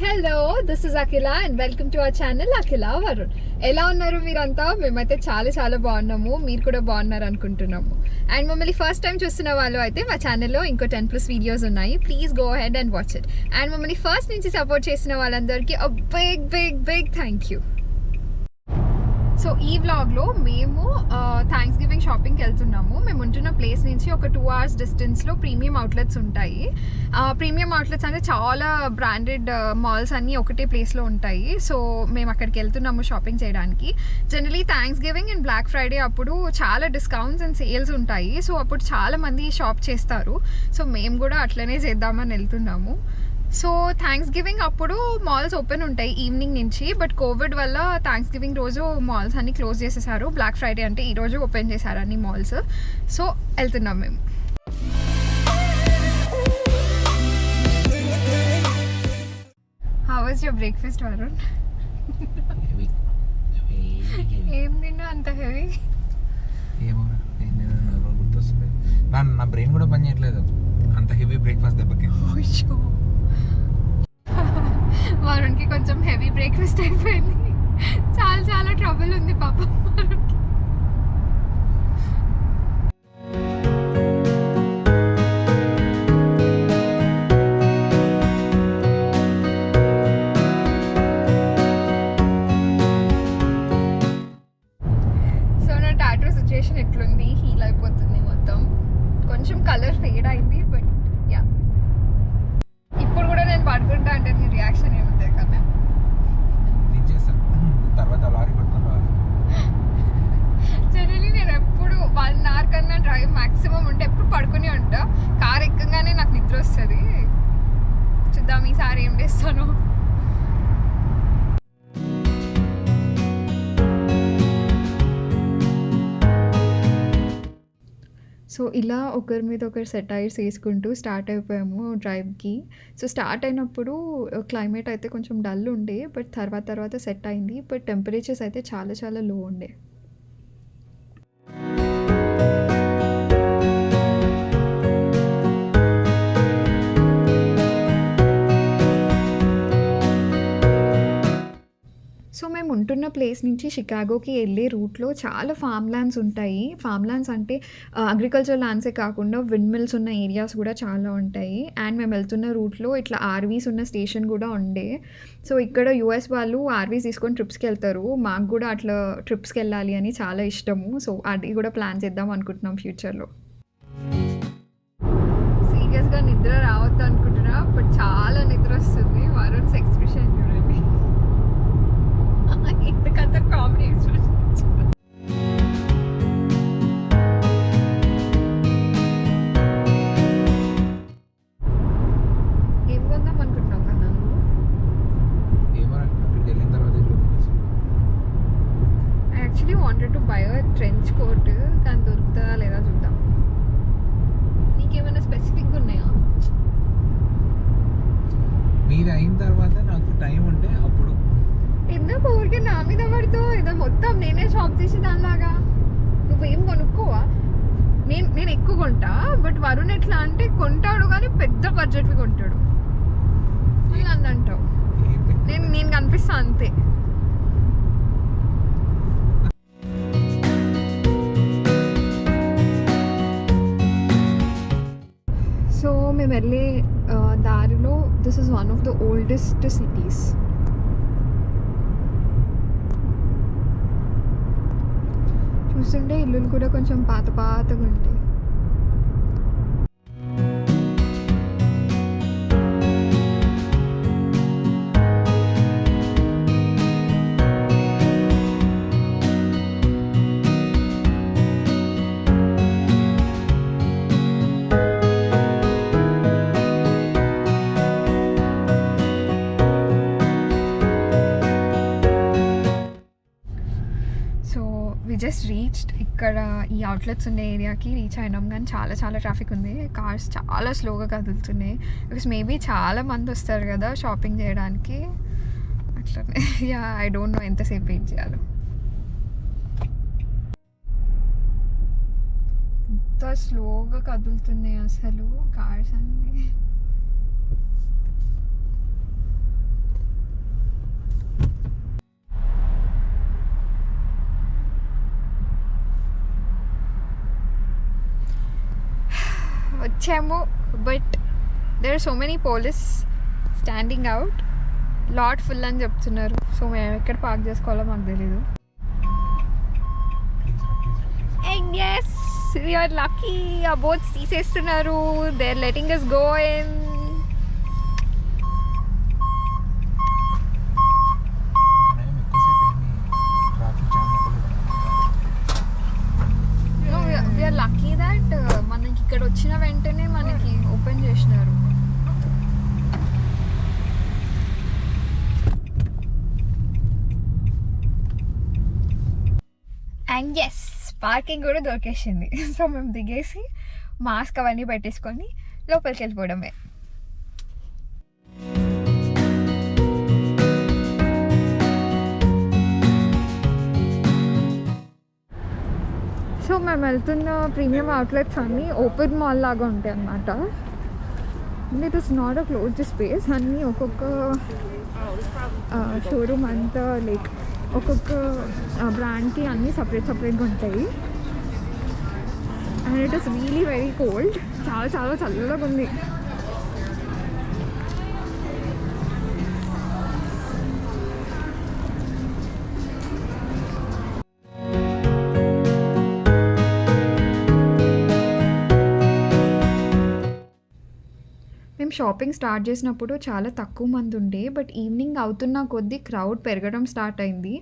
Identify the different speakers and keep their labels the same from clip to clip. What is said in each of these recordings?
Speaker 1: Hello this is Akhila and welcome to our channel Akhila Varun. ఎలా ఉన్నారు మీరంతా? మేమైతే చాలా బాగున్నాము, మీరు కూడా బాగున్నారు అనుకుంటున్నాము. అండ్ మమ్మల్ని ఫస్ట్ టైం చూస్తున్న వాళ్ళు అయితే మా ఛానల్లో ఇంకో 10+ వీడియోస్ ఉన్నాయి, please go head and watch it. And మమ్మల్ని ఫస్ట్ నుంచి సపోర్ట్ చేసిన వాళ్ళందరికీ బిగ్ థ్యాంక్ యూ. సో ఈ వ్లాగ్లో మేము థ్యాంక్స్ గివింగ్ షాపింగ్కి వెళ్తున్నాము. మేము ఉంటున్న ప్లేస్ నుంచి ఒక 2 hours డిస్టెన్స్లో ప్రీమియం అవుట్లెట్స్ ఉంటాయి. ప్రీమియం అవుట్లెట్స్ అంటే చాలా బ్రాండెడ్ మాల్స్ అన్నీ ఒకటే ప్లేస్లో ఉంటాయి. సో మేము అక్కడికి వెళ్తున్నాము షాపింగ్ చేయడానికి. Generally Thanksgiving and Black Friday అప్పుడు చాలా డిస్కౌంట్స్ అండ్ సేల్స్ ఉంటాయి. సో అప్పుడు చాలామంది షాప్ చేస్తారు. సో మేము కూడా అట్లనే చేద్దామని వెళ్తున్నాము. సో థ్యాంక్స్ గివింగ్ అప్పుడు మాల్స్ ఓపెన్ ఉంటాయి ఈవినింగ్ నుంచి, బట్ కోవిడ్ వల్ల థ్యాంక్స్ గివింగ్ రోజు మాల్స్ అన్ని క్లోజ్ చేసేసారు. బ్లాక్ ఫ్రైడే అంటే ఈరోజు ఓపెన్ చేశారు అన్ని మాల్స్. సో వెళ్తున్నాం మేము. How was your breakfast Varun? ఏం తిన్నా అంత హెవీ?
Speaker 2: ఏమో గుర్తొస్తుంది, నా బ్రెయిన్ కూడా పని చేయట్లేదు అంత హెవీ బ్రేక్ఫాస్ట్ దెబ్బకి.
Speaker 1: వరుణ్కి కొంచెం హెవీ బ్రేక్ఫాస్ట్ అయిపోయింది. చాలా ట్రబుల్ ఉంది పాపం వరుణ్కి. సో నా టాటూ సిచ్యుయేషన్ ఎట్లుంది? హీల్ అయిపోతుంది మొత్తం, కొంచెం కలర్ ఫేడ్ అయింది. బట్ యా, ఇప్పుడు కూడా నేను పడుకుంటా అంటే నీ రియాక్షన్ ఏముంటుంది కదా?
Speaker 2: తర్వాత లారీ పడుతుంది.
Speaker 1: జనరలీ నేను ఎప్పుడు 1 hour కన్నా డ్రైవ్ మ్యాక్సిమం ఉంటే ఎప్పుడు పడుకునే ఉంటా. కార్ ఎక్కగానే నాకు నిద్ర వస్తుంది. చూద్దాం ఈసారి ఏం చేస్తాను. సో ఇలా ఒకరి మీద ఒకరు సెటైర్స్ వేసుకుంటూ స్టార్ట్ అయిపోయాము డ్రైవ్కి. సో స్టార్ట్ అయినప్పుడు క్లైమేట్ అయితే కొంచెం డల్ ఉండే, బట్ తర్వాత సెట్ అయింది. బట్ టెంపరేచర్స్ అయితే చాలా లో ఉండే. సో మేము ఉంటున్న ప్లేస్ నుంచి షికాగోకి వెళ్ళే రూట్లో చాలా ఫామ్ ల్యాండ్స్ ఉంటాయి. ఫామ్ ల్యాండ్స్ అంటే అగ్రికల్చర్ ల్యాండ్సే కాకుండా విండ్ మిల్స్ ఉన్న ఏరియాస్ కూడా చాలా ఉంటాయి. అండ్ మేము వెళ్తున్న రూట్లో ఇట్లా ఆర్వీస్ ఉన్న స్టేషన్ కూడా ఉండే. సో ఇక్కడ యూఎస్ వాళ్ళు ఆర్వీస్ తీసుకొని ట్రిప్స్కి వెళ్తారు. మాకు కూడా అట్లా ట్రిప్స్కి వెళ్ళాలి అని చాలా ఇష్టము. సో అది కూడా ప్లాన్ చేద్దాం అనుకుంటున్నాం ఫ్యూచర్లో. సీరియస్గా నిద్ర రావద్దు అనుకుంటున్నా, బట్ చాలా నిద్ర వస్తుంది. వరుణ్స్ ఎక్స్ప్రెషన్ చూడండి, ఎందుకంత కామెడీ ఎక్స్ప్రెషన్. ఏం కొందాం అనుకుంటున్నావు కన్నా నువ్వు? I actually wanted to buy a trench coat, కానీ దొరుకుతుందా లేదా చూద్దాం. నీకేమైనా స్పెసిఫిక్గా ఉన్నాయా?
Speaker 2: మీది అయిన తర్వాత నాకు టైం ఉంటే అప్పుడు.
Speaker 1: ఎందుకు ఊరికే నా మీద పడుతావు? ఏదో మొత్తం నేనే షాప్ చేసి దానిలాగా. నువ్వేం కొనుక్కోవా? నేను ఎక్కువ కొంటా, బట్ వరుణ్ ఎట్లా అంటే కొంటాడు కానీ పెద్ద బడ్జెట్వి కొంటాడు. నన్ను అంటావు, నేను కనిపిస్తా అంతే. సో మేము వెళ్ళే దారిలో this is one of the oldest cities. చూస్తుంటే ఇల్లులు కూడా కొంచెం పాతగా ఉంటాయి. Just reached. ఇక్కడ ఈ అవుట్లెట్స్ ఉన్న ఏరియాకి రీచ్ అయినాం, కానీ చాలా ట్రాఫిక్ ఉంది. కార్స్ చాలా స్లోగా కదులుతున్నాయి. బికాస్ మేబీ చాలా మంది వస్తారు కదా షాపింగ్ చేయడానికి, అట్లనే. యా, ఐ డోంట్ నో ఎంతసేపు వెయిట్ చేయాలో. ఎంత స్లోగా కదులుతున్నాయి అసలు కార్స్ అన్నీ. వచ్చాము, but there are so many police standing out. Lot full అని చెప్తున్నారు. సో మేము ఎక్కడ పార్క్ చేసుకోవాలో మాకు తెలీదు. అండ్ ఎస్ వీఆర్ లక్కీ, ఆ బోట్స్ తీసేస్తున్నారు. They are letting us go in. We're lucky that మనకి ఇక్కడ వచ్చిన వెంటనే మనకి ఓపెన్ చేసినారు. అండ్ ఎస్ పార్కింగ్ కూడా దొరికేసింది. సో మేము దిగేసి మాస్క్ అవన్నీ పెట్టేసుకొని లోపలికి వెళ్ళిపోవడమే. సో మేము వెళ్తున్న ప్రీమియం అవుట్లెట్స్ అన్నీ ఓపెన్ మాల్ లాగా ఉంటాయి అన్నమాట. It is not a closed space. అన్నీ ఒక్కొక్క షోరూమ్ అంతా లైక్ ఒక్కొక్క బ్రాండ్కి అన్నీ సపరేట్గా ఉంటాయి. And it is really very cold. చాలా చాలా చల్లగా ఉంది. మేము షాపింగ్ స్టార్ట్ చేసినప్పుడు చాలా తక్కువ మంది ఉండే, బట్ ఈవినింగ్ అవుతున్న కొద్దీ క్రౌడ్ పెరగడం స్టార్ట్ అయింది.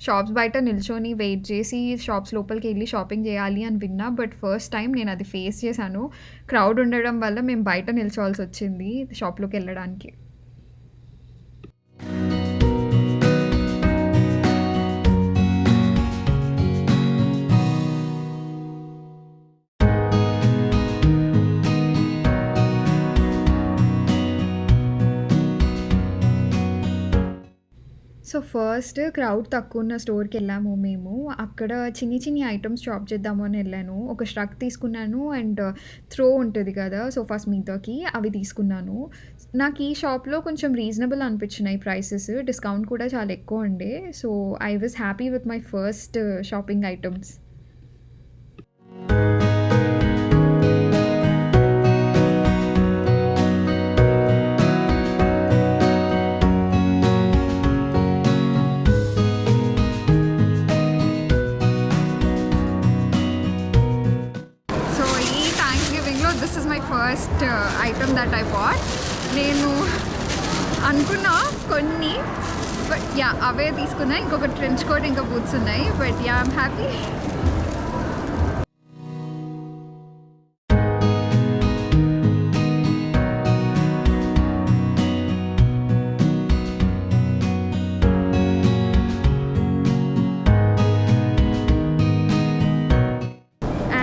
Speaker 1: షాప్స్ బయట నిల్చొని వెయిట్ చేసి షాప్స్ లోపలికి వెళ్ళి షాపింగ్ చేయాలి అని విన్నా, బట్ ఫస్ట్ టైం నేను అది ఫేస్ చేశాను. క్రౌడ్ ఉండడం వల్ల మేము బయట నిల్చోవాల్సి వచ్చింది షాప్లోకి వెళ్ళడానికి. సో ఫస్ట్ క్రౌడ్ తక్కువ ఉన్న స్టోర్కి వెళ్ళాము మేము. అక్కడ చిన్ని చిన్ని ఐటమ్స్ షాప్ చేద్దాము అని వెళ్ళాను. ఒక స్ట్రక్ తీసుకున్నాను అండ్ త్రో ఉంటుంది కదా సోఫాస్ మీదకి, అవి తీసుకున్నాను. నాకు ఈ షాప్లో కొంచెం రీజనబుల్ అనిపించినాయి ప్రైసెస్. డిస్కౌంట్ కూడా చాలా ఎక్కువ ఉండే. So I was happy with my first shopping items. This is my first item that I bought. నేను అనుకున్నా కొన్ని, బట్ యా అవే తీసుకున్నా. ఇంకొక ట్రెంచ్ కోట్ ఇంకా బూట్స్ ఉన్నాయి, but yeah I'm happy.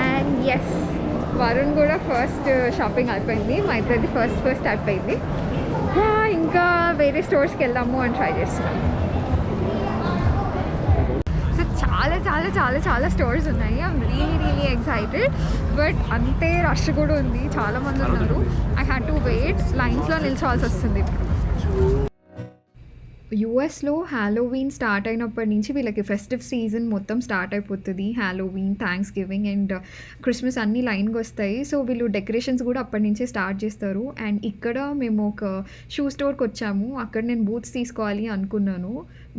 Speaker 1: And yes Varun కూడా ఫస్ట్ షాపింగ్ అయిపోయింది. మా ఇద్దరిది ఫస్ట్ అయిపోయింది. ఇంకా వేరే స్టోర్స్కి వెళ్దాము అని ట్రై చేస్తున్నాం. సో చాలా చాలా చాలా చాలా స్టోర్స్ ఉన్నాయి. ఐఎమ్ రియలీ ఎక్సైటెడ్, బట్ అంతే రష్ కూడా ఉంది. చాలామంది ఉన్నారు. ఐ హ్యాడ్ టు వెయిట్, లైన్స్లో నిల్చోవాల్సి వస్తుంది ఇప్పుడు. యూఎస్లో హ్యాలోవీన్ స్టార్ట్ అయినప్పటి నుంచి వీళ్ళకి ఫెస్టివ్ సీజన్ మొత్తం స్టార్ట్ అయిపోతుంది. Halloween, thanks giving and Christmas అన్నీ లైన్గా వస్తాయి. సో వీళ్ళు డెకరేషన్స్ కూడా అప్పటి నుంచే స్టార్ట్ చేస్తారు. అండ్ ఇక్కడ మేము ఒక షూ స్టోర్కి వచ్చాము. అక్కడ నేను బూట్స్ తీసుకోవాలి అనుకున్నాను,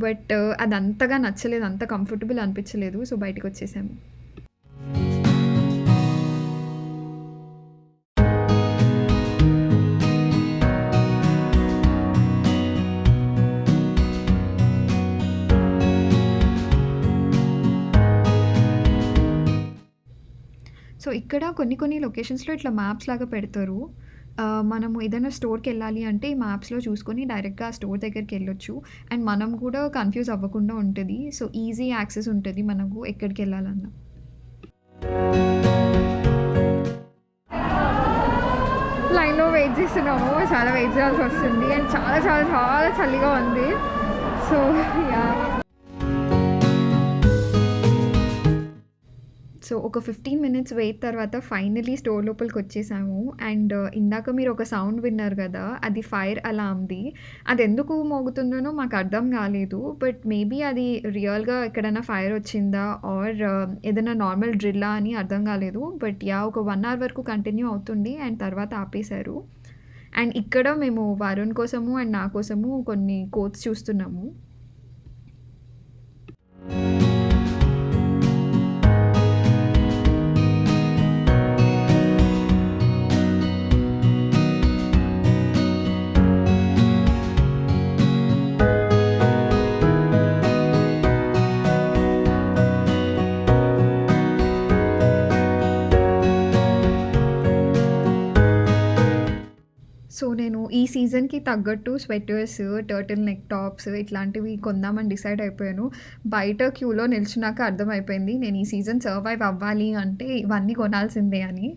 Speaker 1: బట్ అది అంతగా నచ్చలేదు, అంత కంఫర్టబుల్ అనిపించలేదు. సో బయటకు వచ్చేసాము. సో ఇక్కడ కొన్ని లొకేషన్స్లో ఇట్లా మ్యాప్స్ లాగా పెడతారు. మనము ఏదైనా స్టోర్కి వెళ్ళాలి అంటే ఈ మ్యాప్స్లో చూసుకొని డైరెక్ట్గా ఆ స్టోర్ దగ్గరికి వెళ్ళొచ్చు. అండ్ మనం కూడా కన్ఫ్యూజ్ అవ్వకుండా ఉంటుంది. సో ఈజీ యాక్సెస్ ఉంటుంది మనకు ఎక్కడికి వెళ్ళాలన్నా. లైన్లో వెయిట్ చేస్తున్నాము. చాలా వెయిట్ చేయాల్సి వస్తుంది అండ్ చాలా చాలా చాలా చలిగా ఉంది. సో యా, సో, ఒక 15 మినిట్స్ వెయిట్ తర్వాత ఫైనల్లీ స్టోర్ లోపలికొచ్చేసాము. అండ్ ఇందాక మీరు ఒక సౌండ్ విన్నారు గదా! అది ఫైర్ అలార్మ్‌ది. అదెందుకు మోగుతుందనో మాకర్థం గాలేదు. బట్ మేబీ అది రియల్‌గా ఎక్కడైనా ఫైర్ వచ్చిందా ఆర్ ఏదైనా నార్మల్ డ్రిల్లా అని అర్థం గాలేదు. But yeah! ఒక 1 అవర్ వరకు కంటిన్యూ అవుతుంది. అండ్ తర్వాత ఆపేశారు. అండ్ ఇక్కడ మేము వరుణ్ కోసము అండ్ నా కోసము కొన్ని కోట్స్ చూస్తున్నాము. సో, నేను ఈ సీజన్‌కి తగ్గట్టు స్వెటర్స్, టర్టిల్ నెక్ టాప్స్ ఇట్లాంటివి కొందామని డిసైడ్ అయిపోయాను. బయట క్యూలో నిల్చున్నాక అర్థమైపోయింది. నేను ఈ సీజన్ సర్వైవ్ అవ్వాలి అంటే ఇవన్నీ కొనాల్సిందే అని.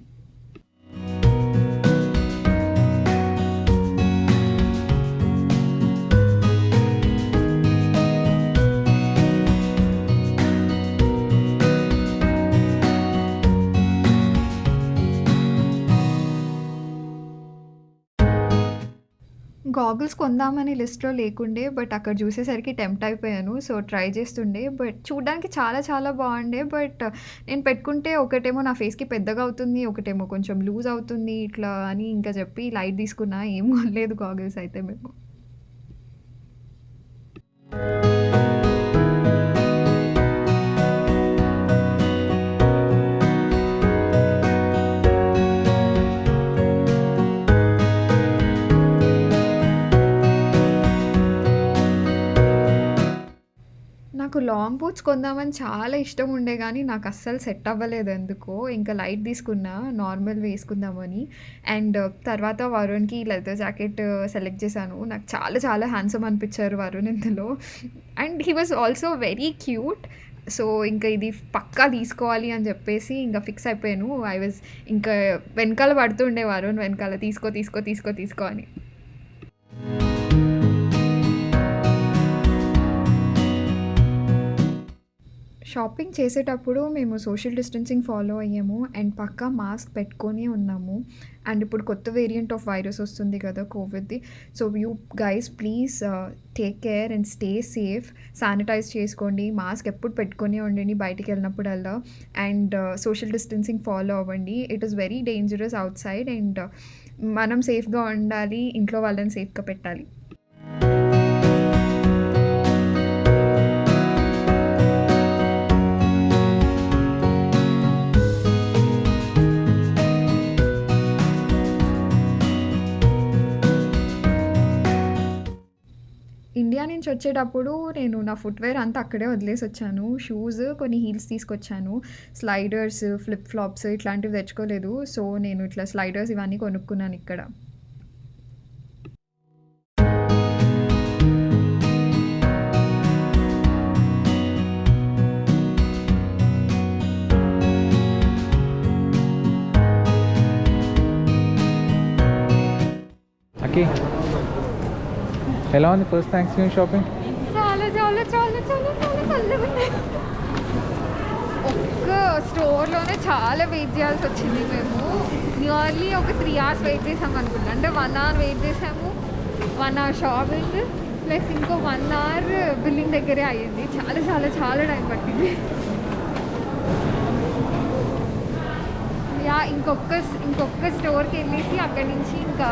Speaker 1: గాగుల్స్ కొందామని లిస్ట్‌లో లేకుండే. బట్ అక్కడ చూసేసరికి టెంప్ట్ అయిపోయాను. సో, ట్రై చేస్తుండే. బట్ చూడ్డానికి చాలా చాలా బాగుండే. బట్ నేను పెట్టుకుంటే ఒకటేమో నా ఫేస్‌కి పెద్దగా అవుతుంది. ఒకటేమో కొంచెం లూజ్ అవుతుంది. ఇట్లా అని ఇంకా చెప్పి లైట్ తీసుకున్నా. ఏం కొనలేదు గాగుల్స్ అయితే మేము. నాకు లాంగ్ బూట్స్ కొందామని చాలా ఇష్టం ఉండే గానీ, నాకస్సలు సెట్ అవ్వలేదు ఎందుకో. ఇంకా లైట్ తీసుకున్నా నార్మల్ వేసుకుందామని. అండ్ తర్వాత వరుణ్‌కి లెదర్ జాకెట్ సెలెక్ట్ చేశాను. నాకు చాలా చాలా హ్యాండ్సమ్ అనిపించారు వరుణ్ ఇందులో. And he was also very cute. So, ఇంకా ఇది పక్కా తీసుకోవాలి అని చెప్పేసి ఇంకా ఫిక్స్ అయిపోయాను. ఇంకా వెనకాల పడుతుండే వరుణ్ వెనకాల తీసుకో, తీసుకో, తీసుకో, తీసుకో అని. షాపింగ్ చేసేటప్పుడు మేము సోషల్ డిస్టెన్సింగ్ ఫాలో అయ్యాము. అండ్ పక్కా మాస్క్ పెట్టుకొని ఉన్నాము. అండ్ ఇప్పుడు కొత్త వేరియంట్ ఆఫ్ వైరస్ వస్తుంది కదా కోవిడ్‌ది. So, you guys please take care and stay safe. Sanitize చేసుకోండి. మాస్క్ ఎప్పుడు పెట్టుకొనే ఉండండి బయటికెళ్ళినప్పుడల్లా. అండ్ సోషల్ డిస్టెన్సింగ్ ఫాలో అవ్వండి. It is very dangerous outside. అండ్ మనం సేఫ్‌గా ఉండాలి. ఇంట్లో వాళ్ళని సేఫ్‌గా పెట్టాలి. ఇండియా నుంచి వచ్చేటప్పుడు నేను నా ఫుట్‌వేర్ అంతా అక్కడే వదిలేసొచ్చాను. షూస్, కొన్ని హీల్స్ తీసుకొచ్చాను. స్లైడర్స్, ఫ్లిప్ ఫ్లాప్స్ ఇట్లాంటివి తెచ్చుకోలేదు. సో, నేను ఇట్లా స్లైడర్స్ ఇవన్నీ కొనుక్కున్నానిక్కడ.
Speaker 2: అక్కి ఎలా ఉంది ఫస్ట్ థ్యాంక్స్ గివింగ్ షాపింగ్?
Speaker 1: చాలా చాలా చాలా చాలా చాలా చల్లగున్నాయి. ఒక్క స్టోర్‌లోనే చాలా వెయిట్ చేయాల్సి వచ్చింది మేము. నియర్లీ ఒక 3 అవర్స్ వెయిట్ చేసాం అనుకుంటా. అంటే 1 అవర్ వెయిట్ చేసాము. 1 అవర్ షాపింగ్ ప్లస్ ఇంకో 1 అవర్ బిల్లింగ్ దగ్గరే అయ్యింది. చాలా చాలా చాలా టైం పట్టింది. యాహ్! ఇంకొక్క స్టోర్‌కెళ్ళేసి అక్కడి నుంచి ఇంకా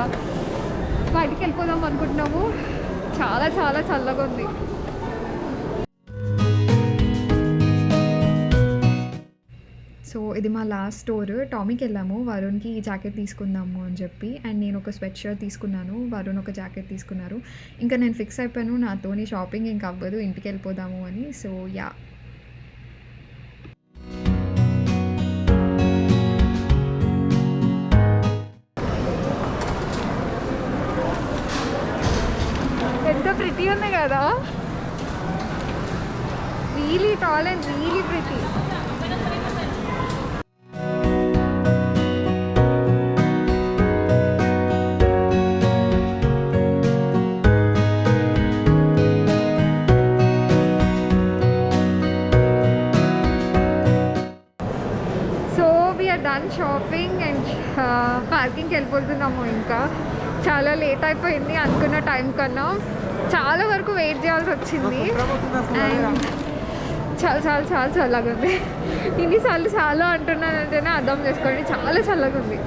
Speaker 1: బయటికెళ్ళిపోదాం అనుకుంటున్నాము. చాలా చాలా చల్లగుంది. సో, ఇది మా లాస్ట్ స్టోర్. టామీకెళ్ళాము. వరుణ్‌కి ఈ జాకెట్ తీసుకుందాము అని చెప్పి. అండ్ నేను ఒక స్వెట్ షర్ట్ తీసుకున్నాను. వరుణ్ ఒక జాకెట్ తీసుకున్నారు. ఇంకా నేను ఫిక్స్ అయిపోయాను. నాతోని షాపింగ్ ఇంక అవ్వదు. ఇంటికెళ్ళిపోదాము అని. So, yeah! ఎంత ప్రిటీ ఉంది కదా! Really tall and really pretty. Shopping and పార్కింగ్కి వెళ్ళిపోతున్నాము. ఇంకా చాలా లేట్ అయిపోయింది అనుకున్న టైం కన్నా, చాలా వరకు వెయిట్ చేయాల్సి వచ్చింది. అండ్ చాలా చాలా చాలా చల్లగా ఉంది. ఇన్నిసార్లు చాలా అంటున్నానంటేనే అర్థం చేసుకోండి, చాలా చల్లగా ఉంది.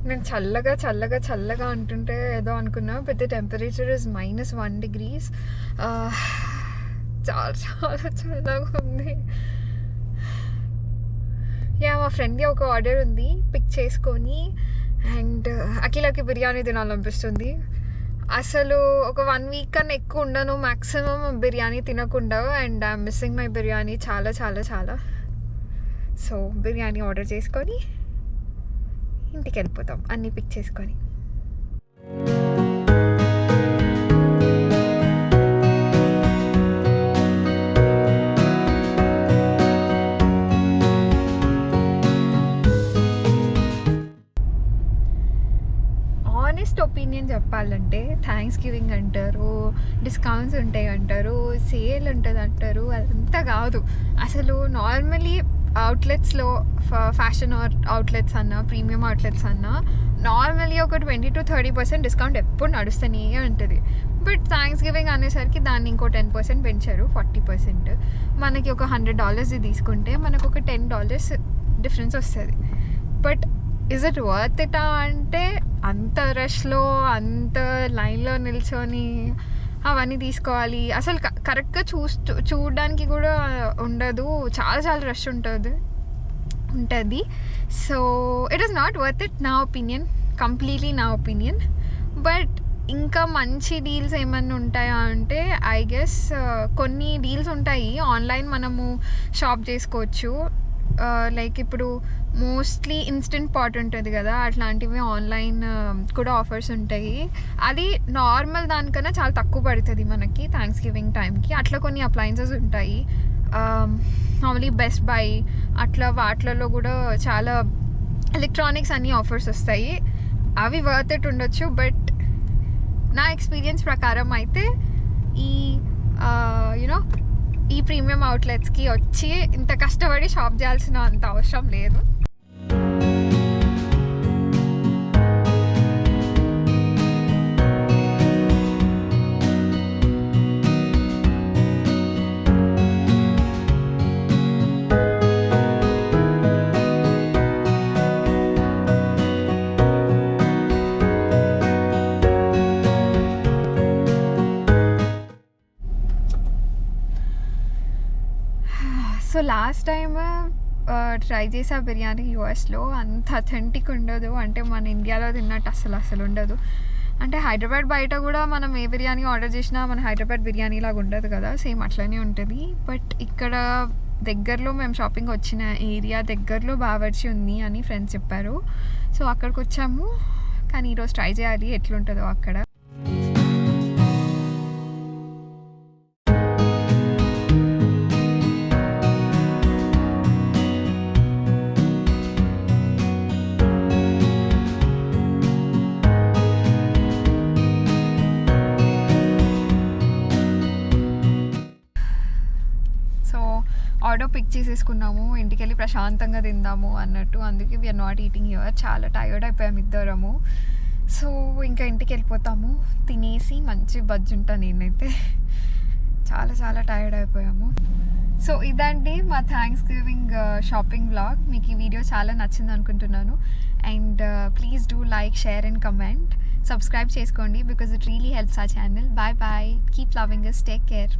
Speaker 1: నేను చల్లగా చల్లగా చల్లగా అంటుంటే ఏదో అనుకున్నా, but the temperature is -1 degrees. చాలా చాలా చల్లగా ఉంది. మా ఫ్రెండ్ది ఒక ఆర్డర్ ఉంది, పిక్ చేసుకొని. అండ్ అఖిలకి బిర్యానీ తినాలనిపిస్తుంది. అసలు ఒక 1 week కన్నా ఎక్కువ ఉండను మ్యాక్సిమం బిర్యానీ తినకుండా. And I'm missing my biryani చాలా చాలా చాలా. సో బిర్యానీ ఆర్డర్ చేసుకొని ఇంటికి వెళ్ళిపోతాం అన్నీ పిక్ చేసుకొని. ఆనెస్ట్ ఒపీనియన్ చెప్పాలంటే థ్యాంక్స్ గివింగ్ అంటారు, డిస్కౌంట్స్ ఉంటాయి అంటారు, సేల్ ఉంటుంది అంటారు, అదంతా కాదు. అసలు నార్మలీ అవుట్లెట్స్లో ఫ్యాషన్ అవుట్లెట్స్ అన్నా ప్రీమియం అవుట్లెట్స్ అన్నా నార్మల్లీ ఒక 20-30% డిస్కౌంట్ ఎప్పుడు నడుస్తూనే ఉంటుంది. బట్ థ్యాంక్స్ గివింగ్ అనేసరికి దాన్ని ఇంకో 10% పెంచారు, 40%. మనకి ఒక $100 తీసుకుంటే మనకు ఒక $10 డిఫరెన్స్ వస్తుంది. But is it worth it అంటే అంత రష్లో అంత లైన్లో నిల్చొని అవన్నీ తీసుకోవాలి, అసలు కరెక్ట్గా చూడడానికి కూడా ఉండదు, చాలా చాలా రష్ ఉంటుంది. So it is not worth it నా ఒపీనియన్, కంప్లీట్లీ నా ఒపీనియన్. బట్ ఇంకా మంచి డీల్స్ ఏమన్నా ఉంటాయా అంటే ఐ గెస్ కొన్ని డీల్స్ ఉంటాయి. ఆన్లైన్ మనము షాప్ చేసుకోవచ్చు. లైక్ ఇప్పుడు మోస్ట్లీ ఇన్స్టెంట్ పాట్ ఉంటుంది కదా, అట్లాంటివి ఆన్లైన్ కూడా ఆఫర్స్ ఉంటాయి. అది నార్మల్ దానికన్నా చాలా తక్కువ పడుతుంది మనకి థ్యాంక్స్ గివింగ్ టైంకి. అట్లా కొన్ని అప్లయన్సెస్ ఉంటాయి. నార్మలీ బెస్ట్ బై అట్లా వాటిలలో కూడా చాలా ఎలక్ట్రానిక్స్ అన్ని ఆఫర్స్ వస్తాయి. అవి వర్త్ ఇట్ ఉండొచ్చు. బట్ నా ఎక్స్పీరియన్స్ ప్రకారం అయితే ఈ ప్రీమియం అవుట్లెట్స్కి వచ్చి ఇంత కష్టపడి షాప్ చేయాల్సిన అంత అవసరం లేదు. సో లాస్ట్ టైమ్ ట్రై చేసా బిర్యానీ యూఎస్లో, అంత అథెంటిక్ ఉండదు. అంటే మన ఇండియాలో తిన్నట్టు అసలు ఉండదు. అంటే హైదరాబాద్ బయట కూడా మనం ఏ బిర్యానీ ఆర్డర్ చేసినా మన హైదరాబాద్ బిర్యానీ లాగా ఉండదు కదా, సేమ్ అట్లనే ఉంటుంది. బట్ ఇక్కడ దగ్గరలో మేము షాపింగ్ వచ్చిన ఏరియా దగ్గరలో బావర్చి ఉంది అని ఫ్రెండ్స్ చెప్పారు. సో అక్కడికి వచ్చాము. కానీ ఈరోజు ట్రై చేయాలి ఎట్లుంటుందో అక్కడ. ఆర్డర్ పిక్ చేసేసుకున్నాము, ఇంటికి వెళ్ళి ప్రశాంతంగా తిందాము అన్నట్టు. అందుకే వీఆర్ నాట్ ఈటింగ్ హియర్, చాలా టైర్డ్ అయిపోయాము ఇద్దరము. సో ఇంకా ఇంటికి వెళ్ళిపోతాము, తినేసి మంచి బజ్జి ఉంటాను నేనైతే. చాలా చాలా టైర్డ్ అయిపోయాము. సో ఇదండి మా థ్యాంక్స్ గివింగ్ షాపింగ్ వ్లాగ్. మీకు ఈ వీడియో చాలా నచ్చింది అనుకుంటున్నాను. And please do like, share and comment. Subscribe చేసుకోండి because it really helps our channel. Bye bye, keep loving us, take care.